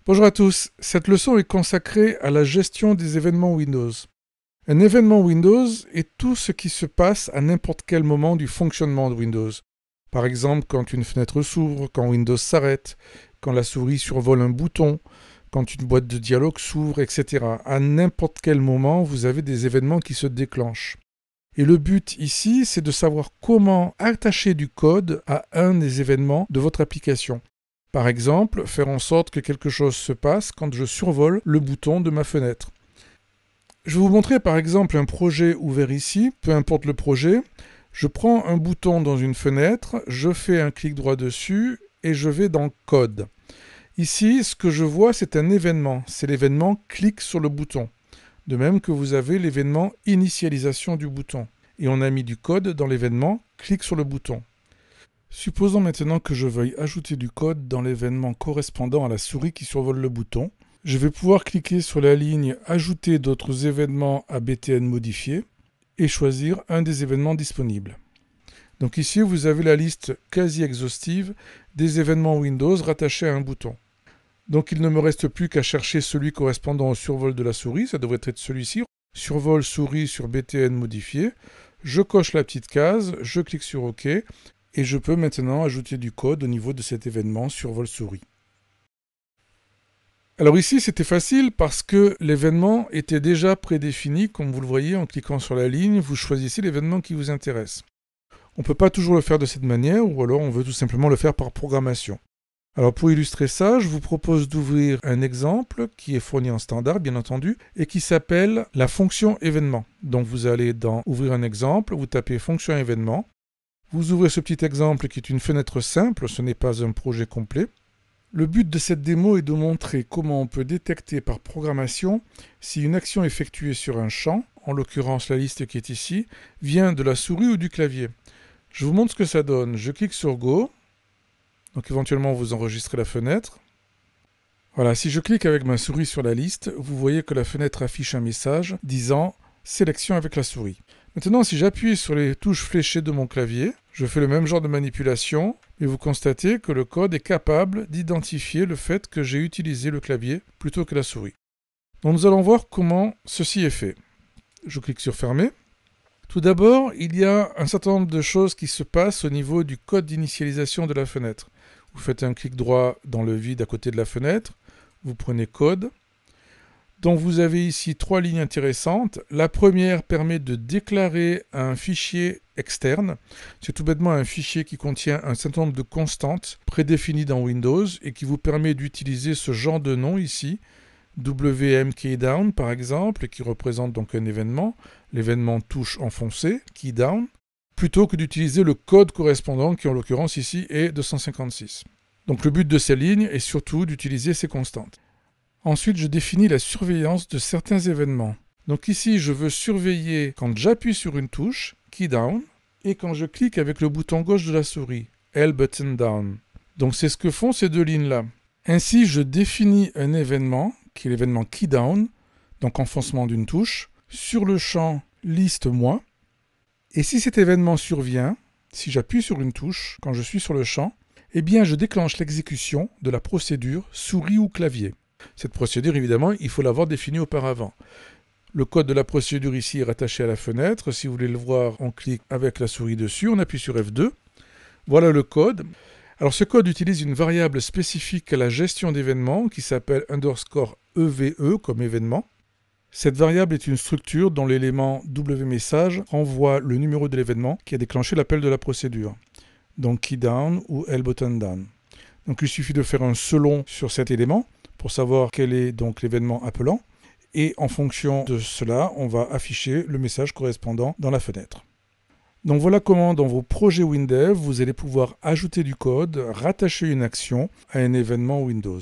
Bonjour à tous, cette leçon est consacrée à la gestion des événements Windows. Un événement Windows est tout ce qui se passe à n'importe quel moment du fonctionnement de Windows. Par exemple, quand une fenêtre s'ouvre, quand Windows s'arrête, quand la souris survole un bouton, quand une boîte de dialogue s'ouvre, etc. À n'importe quel moment, vous avez des événements qui se déclenchent. Et le but ici, c'est de savoir comment attacher du code à un des événements de votre application. Par exemple, faire en sorte que quelque chose se passe quand je survole le bouton de ma fenêtre. Je vais vous montrer par exemple un projet ouvert ici, peu importe le projet. Je prends un bouton dans une fenêtre, je fais un clic droit dessus et je vais dans Code. Ici, ce que je vois, c'est un événement. C'est l'événement clic sur le bouton. De même que vous avez l'événement initialisation du bouton. Et on a mis du code dans l'événement clic sur le bouton. Supposons maintenant que je veuille ajouter du code dans l'événement correspondant à la souris qui survole le bouton. Je vais pouvoir cliquer sur la ligne « Ajouter d'autres événements à BTN modifiés » et choisir un des événements disponibles. Donc ici, vous avez la liste quasi exhaustive des événements Windows rattachés à un bouton. Donc il ne me reste plus qu'à chercher celui correspondant au survol de la souris, ça devrait être celui-ci. Survol souris sur BTN modifié. Je coche la petite case, je clique sur OK. Et je peux maintenant ajouter du code au niveau de cet événement survol souris. Alors ici, c'était facile parce que l'événement était déjà prédéfini, comme vous le voyez en cliquant sur la ligne, vous choisissez l'événement qui vous intéresse. On ne peut pas toujours le faire de cette manière, ou alors on veut tout simplement le faire par programmation. Alors pour illustrer ça, je vous propose d'ouvrir un exemple qui est fourni en standard, bien entendu, et qui s'appelle la fonction événement. Donc vous allez dans Ouvrir un exemple, vous tapez fonction événement. Vous ouvrez ce petit exemple qui est une fenêtre simple, ce n'est pas un projet complet. Le but de cette démo est de montrer comment on peut détecter par programmation si une action effectuée sur un champ, en l'occurrence la liste qui est ici, vient de la souris ou du clavier. Je vous montre ce que ça donne. Je clique sur Go. Donc éventuellement vous enregistrez la fenêtre. Voilà, si je clique avec ma souris sur la liste, vous voyez que la fenêtre affiche un message disant « Sélection avec la souris ». Maintenant, si j'appuie sur les touches fléchées de mon clavier, je fais le même genre de manipulation, et vous constatez que le code est capable d'identifier le fait que j'ai utilisé le clavier plutôt que la souris. Donc nous allons voir comment ceci est fait. Je clique sur Fermer. Tout d'abord, il y a un certain nombre de choses qui se passent au niveau du code d'initialisation de la fenêtre. Vous faites un clic droit dans le vide à côté de la fenêtre, vous prenez Code. Donc vous avez ici trois lignes intéressantes. La première permet de déclarer un fichier externe. C'est tout bêtement un fichier qui contient un certain nombre de constantes prédéfinies dans Windows et qui vous permet d'utiliser ce genre de nom ici, WM Keydown par exemple, qui représente donc un événement, l'événement touche enfoncée, Keydown, plutôt que d'utiliser le code correspondant qui en l'occurrence ici est 256. Donc le but de ces lignes est surtout d'utiliser ces constantes. Ensuite, je définis la surveillance de certains événements. Donc ici, je veux surveiller quand j'appuie sur une touche, Key Down, et quand je clique avec le bouton gauche de la souris, L Button Down. Donc c'est ce que font ces deux lignes-là. Ainsi, je définis un événement, qui est l'événement Key Down, donc enfoncement d'une touche, sur le champ Liste moi. Et si cet événement survient, si j'appuie sur une touche quand je suis sur le champ, eh bien je déclenche l'exécution de la procédure souris ou clavier. Cette procédure, évidemment, il faut l'avoir définie auparavant. Le code de la procédure ici est rattaché à la fenêtre. Si vous voulez le voir, on clique avec la souris dessus, on appuie sur F2. Voilà le code. Alors ce code utilise une variable spécifique à la gestion d'événements qui s'appelle _EVE comme événement. Cette variable est une structure dont l'élément WMessage renvoie le numéro de l'événement qui a déclenché l'appel de la procédure. Donc key down ou L button down. Donc il suffit de faire un selon sur cet élément pour savoir quel est donc l'événement appelant. Et en fonction de cela, on va afficher le message correspondant dans la fenêtre. Donc voilà comment dans vos projets WinDev, vous allez pouvoir ajouter du code, rattacher une action à un événement Windows.